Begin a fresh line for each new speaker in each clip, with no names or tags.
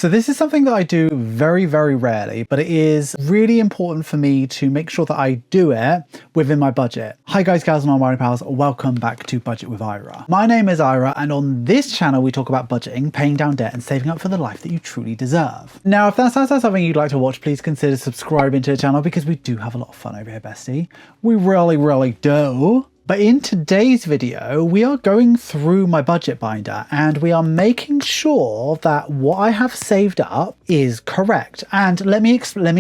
So this is something that I do very, very rarely, but it is really important for me to make sure that I do it within my budget. Hi guys, gals and non-binary pals, welcome back to Budget with Ira. My name is Ira, and on this channel we talk about budgeting, paying down debt and saving up for the life that you truly deserve. Now, if that sounds like something you'd like to watch, please consider subscribing to the channel because we do have a lot of fun over here, bestie. We really, really do. But in today's video, we are going through my budget binder and we are making sure that what I have saved up is correct. And let me explain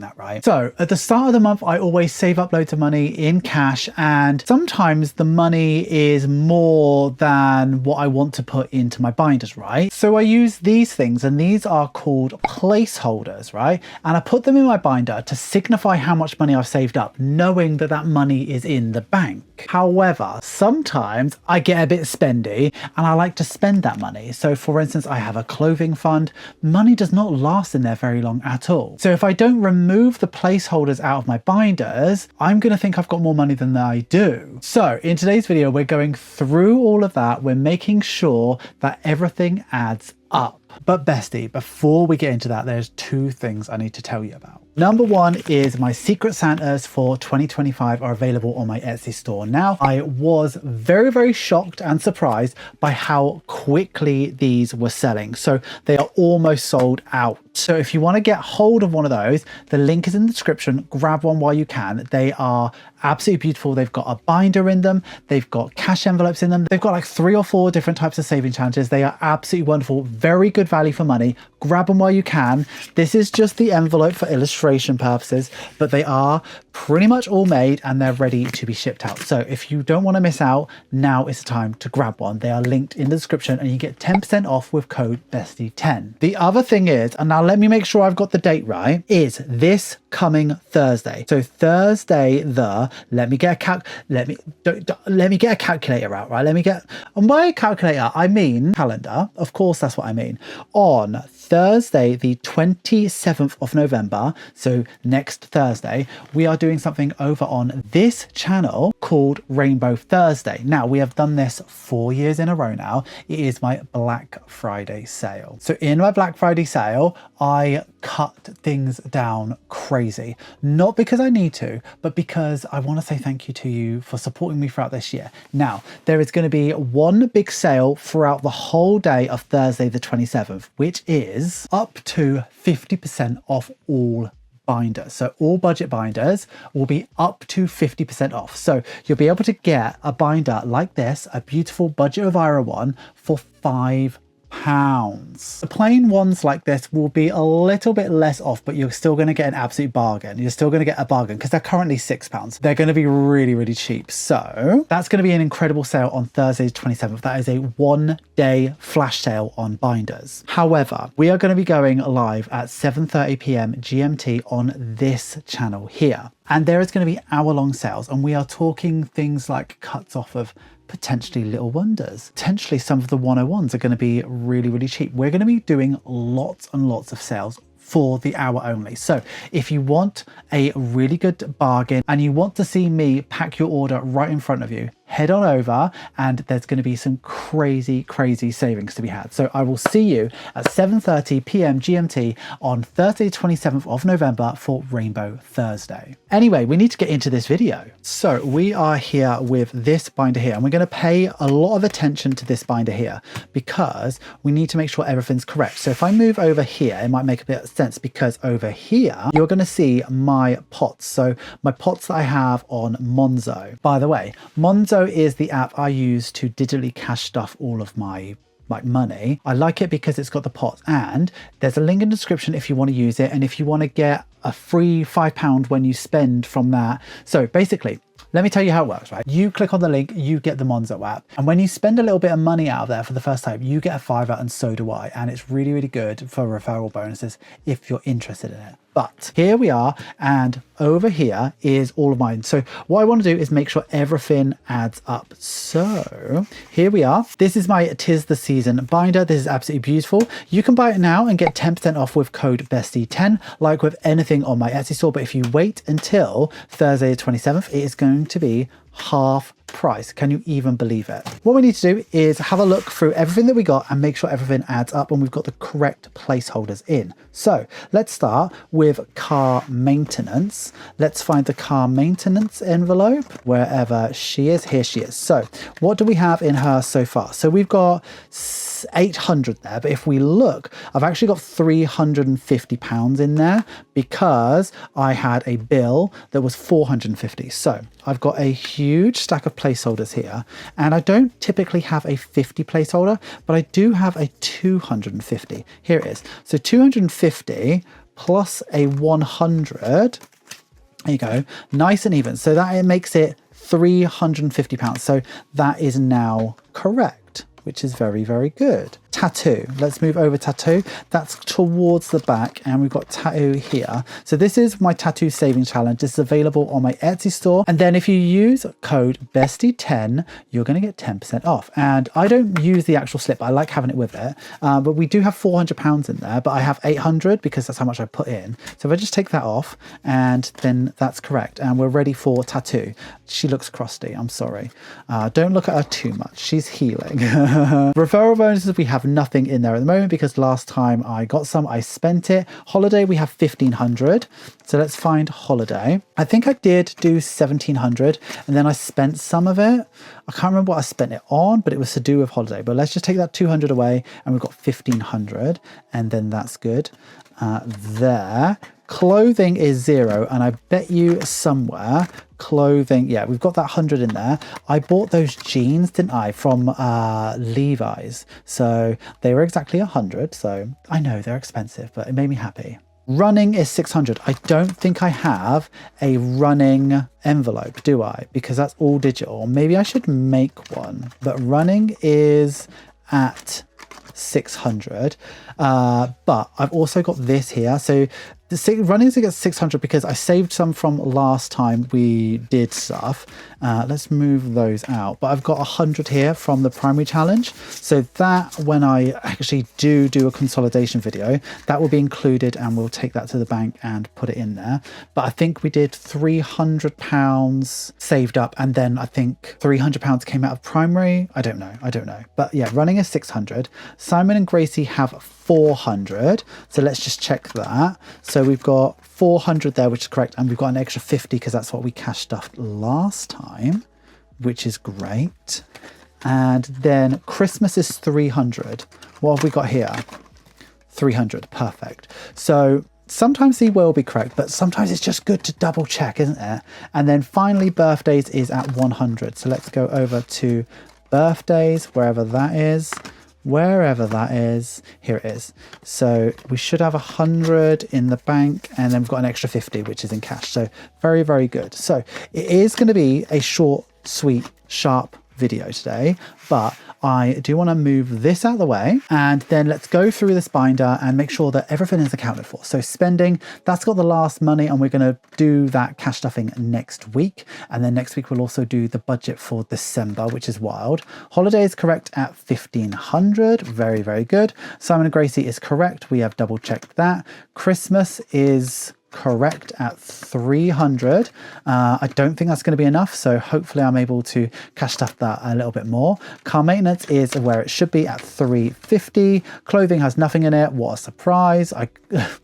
that, right? So at the start of the month, I always save up loads of money in cash, and sometimes the money is more than what I want to put into my binders, right? So I use these things, and these are called placeholders, right? And I put them in my binder to signify how much money I've saved up, knowing that that money is in the bank. However, sometimes I get a bit spendy and I like to spend that money. So for instance, I have a clothing fund. Money does not last in there very long at all. So if I don't remove the placeholders out of my binders, I'm going to think I've got more money than I do. So in today's video, we're going through all of that. We're making sure that everything adds up. But bestie, before we get into that, there's two things I need to tell you about. Number one is my Secret Santas for 2025 are available on my Etsy store. Now, I was very, very shocked and surprised by how quickly these were selling. So they are almost sold out. So if you want to get hold of one of those, the link is in the description. Grab one while you can. They are absolutely beautiful. They've got a binder in them. They've got cash envelopes in them. They've got like 3 or 4 different types of saving challenges. They are absolutely wonderful. Very good value for money. Grab them while you can. This is just the envelope for illustration purposes, but they are pretty much all made and they're ready to be shipped out. So if you don't want to miss out, now is the time to grab one. They are linked in the description and you get 10% off with code bestie10. The other thing is, and now let me make sure I've got the date right, is this coming Thursday. So Thursday let me get a calculator out, right? Let me get on my calculator. I mean calendar. Of course, that's what I mean. On Thursday, the 27th of November, so next Thursday, we are doing something over on this channel called Rainbow Thursday. Now, we have done this 4 years in a row now. It is my Black Friday sale. So in my Black Friday sale, I cut things down crazy. Not because I need to, but because I want to say thank you to you for supporting me throughout this year. Now, there is going to be one big sale throughout the whole day of Thursday the 27th, which is up to 50% off all binders. So all budget binders will be up to 50% off. So you'll be able to get a binder like this, a beautiful Budget of Ira one, for £5. The plain ones like this will be a little bit less off, but you're still going to get an absolute bargain. You're still going to get a bargain because they're currently £6. They're going to be really, really cheap. So that's going to be an incredible sale on Thursday, 27th. That is a 1-day flash sale on binders. However, we are going to be going live at 7:30 p.m. GMT on this channel here. And there is going to be hour-long sales, and we are talking things like cuts off of potentially Little Wonders. Potentially some of the 101s are going to be really, really cheap. We're going to be doing lots and lots of sales for the hour only. So if you want a really good bargain and you want to see me pack your order right in front of you, head on over and there's going to be some crazy, crazy savings to be had. So I will see you at 7:30 p.m. GMT on Thursday, 27th of November for Rainbow Thursday. Anyway, we need to get into this video. So we are here with this binder here, and we're going to pay a lot of attention to this binder here because we need to make sure everything's correct. So if I move over here, it might make a bit of sense because over here, you're going to see my pots. So my pots that I have on Monzo. By the way, Monzo is the app I use to digitally cash stuff all of my money. I like it because it's got the pots, and there's a link in the description if you want to use it and if you want to get a free £5 when you spend from that. So basically, let me tell you how it works, right? You click on the link, you get the Monzo app. And when you spend a little bit of money out of there for the first time, you get a £5 and so do I. And it's really, really good for referral bonuses if you're interested in it. But here we are, and over here is all of mine. So what I want to do is make sure everything adds up. So here we are. This is my Tis the Season binder. This is absolutely beautiful. You can buy it now and get 10% off with code bestie10, like with anything on my Etsy store. But if you wait until Thursday the 27th, it is going to be half price. Can you even believe it? What we need to do is have a look through everything that we got and make sure everything adds up and we've got the correct placeholders in. So let's start with car maintenance. Let's find the car maintenance envelope wherever she is. Here she is. So what do we have in her so far? So we've got 800 there, but if we look, I've actually got £350 in there because I had a bill that was 450. So I've got a huge stack of placeholders here, and I don't typically have a 50 placeholder, but I do have a 250. Here it is. So 250 plus a 100. There you go. Nice and even. So that it makes it £350. So that is now correct, which is very, very good. Tattoo. Let's move over tattoo. That's towards the back, and we've got tattoo here. So this is my tattoo saving challenge. This is available on my Etsy store. And then if you use code bestie10, you're going to get 10% off. And I don't use the actual slip. I like having it with it. But we do have £400 in there, but I have 800 because that's how much I put in. So if I just take that off, and then that's correct. And we're ready for tattoo. She looks crusty. I'm sorry. Don't look at her too much. She's healing. Referral bonuses, we have nothing in there at the moment because last time I got some, I spent it. Holiday, we have 1,500. So let's find holiday. I think I did do 1,700 and then I spent some of it. I can't remember what I spent it on, but it was to do with holiday. But let's just take that 200 away and we've got 1,500 and then that's good. There. Clothing is 0, and I bet you somewhere clothing, yeah, we've got that 100 in there. I bought those jeans, didn't I, from Levi's, so they were exactly 100. So I know they're expensive, but it made me happy. Running is 600. I don't think I have a running envelope, do I? Because that's all digital. Maybe I should make one, but running is at 600. But I've also got this here. So the running is against 600 because I saved some from last time we did stuff. Let's move those out. But I've got 100 here from the primary challenge. So that when I actually do a consolidation video, that will be included and we'll take that to the bank and put it in there. But I think we did £300 saved up. And then I think £300 came out of primary. I don't know. But yeah, running is 600. Simon and Gracie have 400. So let's just check that. So we've got 400 there, which is correct. And we've got an extra 50 because that's what we cash stuffed last time, which is great. And then Christmas is 300. What have we got here? 300. Perfect. So sometimes they will be correct, but sometimes it's just good to double check, isn't it? And then finally, birthdays is at 100. So let's go over to birthdays, wherever that is. Here it is. So we should have 100 in the bank, and then we've got an extra 50 which is in cash. So very, very good. So it is going to be a short, sweet, sharp video today, but I do want to move this out of the way, and then let's go through this binder and make sure that everything is accounted for. So spending, that's got the last money, and we're going to do that cash stuffing next week. And then next week we'll also do the budget for December, which is wild. Holiday is correct at 1,500. Very, very good. Simon and Gracie is correct. We have double checked that. Christmas is correct at 300. I don't think that's going to be enough, so hopefully I'm able to cash stuff that a little bit more. Car maintenance is where it should be at 350. Clothing has nothing in it. What a surprise.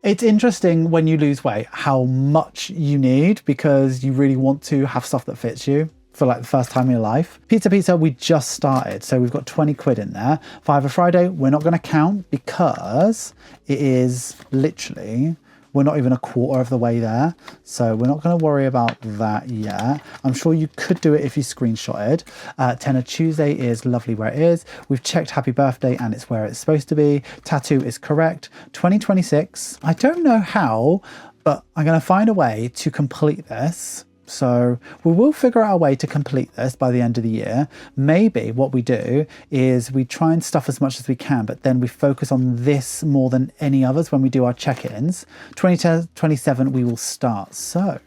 It's interesting when you lose weight how much you need because you really want to have stuff that fits you for like the first time in your life. Pizza, we just started, so we've got 20 quid in there. Fiver Friday, we're not going to count because it is literally, we're not even a quarter of the way there, so we're not going to worry about that yet. I'm sure you could do it if you screenshotted. Tenner Tuesday is lovely where it is. We've checked happy birthday and it's where it's supposed to be. Tattoo is correct. 2026, I don't know how, but I'm going to find a way to complete this. So we will figure out a way to complete this by the end of the year. Maybe what we do is we try and stuff as much as we can, but then we focus on this more than any others when we do our check-ins. 2027 we will start. So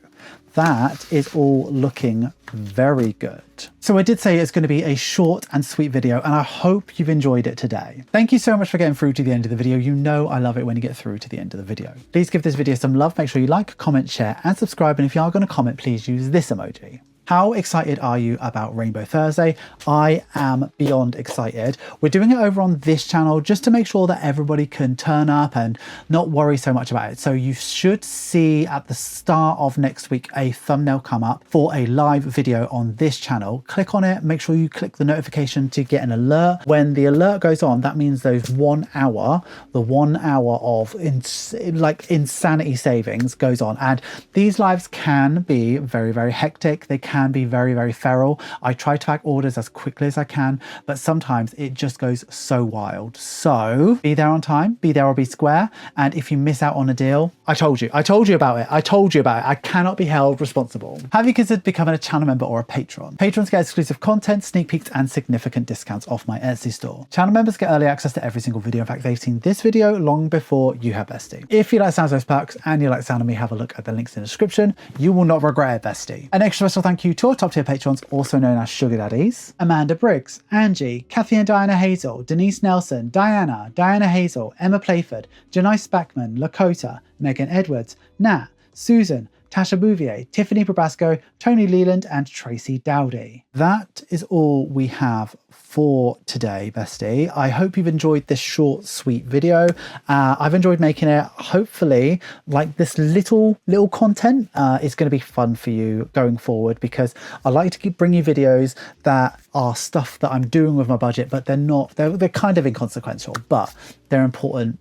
that is all looking very good. So I did say it's going to be a short and sweet video, and I hope you've enjoyed it today. Thank you so much for getting through to the end of the video. You know I love it when you get through to the end of the video. Please give this video some love. Make sure you like, comment, share, and subscribe. And if you are going to comment, please use this emoji. How excited are you about Rainbow Thursday? I am beyond excited. We're doing it over on this channel just to make sure that everybody can turn up and not worry so much about it. So you should see at the start of next week a thumbnail come up for a live video on this channel. Click on it, make sure you click the notification to get an alert. When the alert goes on, that means those 1 hour, the 1 hour of insanity savings goes on. And these lives can be very, very hectic. They can be very, very feral. I try to pack orders as quickly as I can, but sometimes it just goes so wild. So be there on time, be there or be square. And if you miss out on a deal, I told you about it. I cannot be held responsible. Have you considered becoming a channel member or a patron? Patrons get exclusive content, sneak peeks, and significant discounts off my Etsy store. Channel members get early access to every single video. In fact, they've seen this video long before you have, bestie. If you like the sounds of those perks and you like the sound of me, have a look at the links in the description. You will not regret it, bestie. An extra special thank you to our top tier patrons, also known as Sugar Daddies: Amanda Briggs, Angie, Kathy and Diana Hazel, Denise Nelson, Diana Hazel, Emma Playford, Janice Backman, Lakota, Megan Edwards, Nat, Susan, Tasha Bouvier, Tiffany Probasco, Tony Leland, and Tracy Dowdy. That is all we have for today, bestie. I hope you've enjoyed this short, sweet video. I've enjoyed making it. Hopefully, like this little content is going to be fun for you going forward, because I like to bring you videos that are stuff that I'm doing with my budget, but they're kind of inconsequential, but they're important.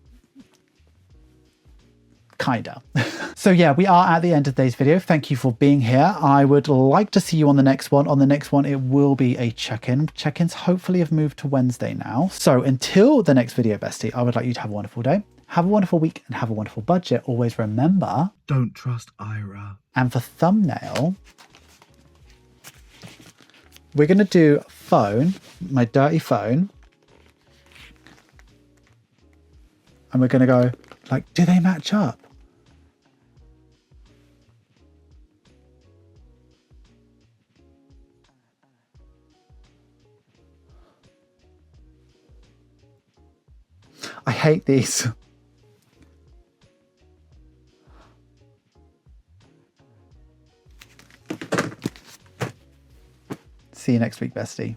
Kinda. So yeah, we are at the end of today's video. Thank you for being here. I would like to see you on the next one. On the next one, it will be a check-in. Check-ins hopefully have moved to Wednesday now. So until the next video, bestie, I would like you to have a wonderful day. Have a wonderful week and have a wonderful budget. Always remember, don't trust Ira. And for thumbnail, we're going to do phone, my dirty phone. And we're going to go like, do they match up? I hate these. See you next week, bestie.